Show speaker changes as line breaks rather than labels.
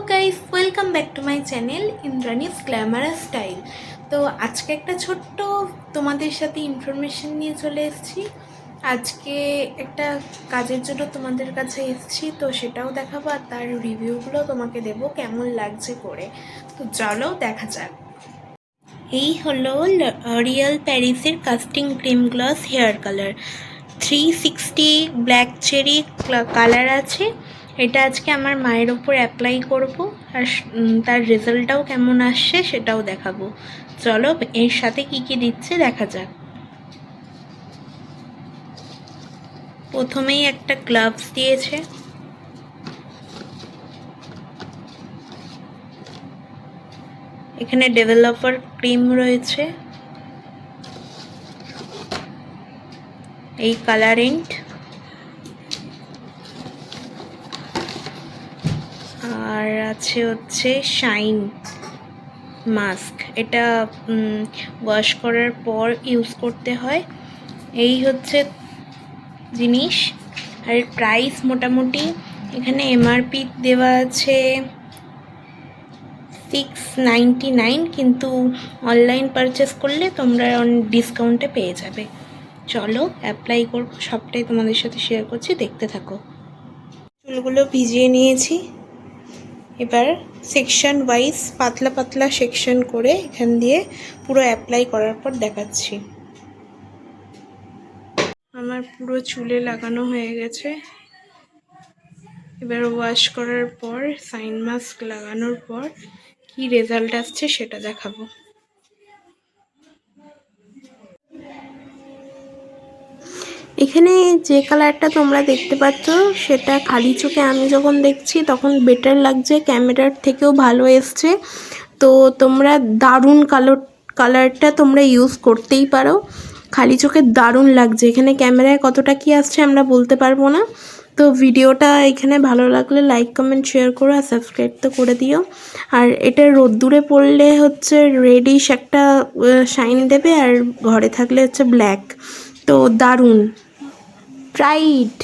Guys, welcome back to my channel Indrani's glamorous style. তো আজকে একটা ছোট্ট তোমাদের সাথে ইনফরমেশন নিয়ে চলে এসেছি। আজকে একটা কাজের জন্য তোমাদের কাছে এসেছি, তো সেটাও দেখাবো আর তার রিভিউগুলো তোমাকে দেবো কেমন লাগছে করে। তো চলো দেখা যাক। এই হলো রিয়েল প্যারিসের casting cream gloss hair colour 360 black cherry colour আছে। এটা আজকে আমার মায়ের ওপর অ্যাপ্লাই করব আর তার রেজাল্টটাও কেমন আসছে সেটাও দেখাবো। চলো এর সাথে কি কি দিচ্ছে দেখা যাক। প্রথমেই একটা গ্লাভস দিয়েছে, এখানে ডেভেলপার ক্রিম রয়েছে, এই কালারেন্ট, আর আছে হচ্ছে শাইন মাস্ক। এটা ওয়াশ করার পর ইউজ করতে হয়। এই হচ্ছে জিনিস। আর প্রাইস মোটামুটি এখানে এমআরপি দেওয়া আছে 699, কিন্তু অনলাইন পারচেস করলে তোমরা ডিসকাউন্টে পেয়ে যাবে। চলো অ্যাপ্লাই করবো, সবটাই তোমাদের সাথে শেয়ার করছি, দেখতে থাকো। চুলগুলো ভিজিয়ে নিয়েছি, এবার সেকশন ওয়াইজ পাতলা পাতলা সেকশন করে এখান দিয়ে পুরো অ্যাপ্লাই করার পর দেখাচ্ছি। আমার পুরো চুলে লাগানো হয়ে গেছে। এবার ওয়াশ করার পর শাইন মাস্ক লাগানোর পর কি রেজাল্ট আসছে সেটা দেখাবো। এখানে যে কালারটা তোমরা দেখতে পাচ্ছ সেটা খালি চোখে আমি যখন দেখছি তখন বেটার লাগছে, ক্যামেরার থেকেও ভালো এসছে। তো তোমরা দারুণ কালারটা তোমরা ইউজ করতেই পারো, খালি চোখে দারুণ লাগছে। এখানে ক্যামেরায় কতটা কি আসছে আমরা বলতে পারবো না। তো ভিডিওটা এখানে ভালো লাগলে লাইক কমেন্ট শেয়ার করো আর সাবস্ক্রাইব তো করে দিও। আর এটা রোদ্দুরে পড়লে হচ্ছে রেডিশ একটা শাইন দেবে, আর ঘরে থাকলে হচ্ছে ব্ল্যাক। তো দারুণ, ট্রাই ইট।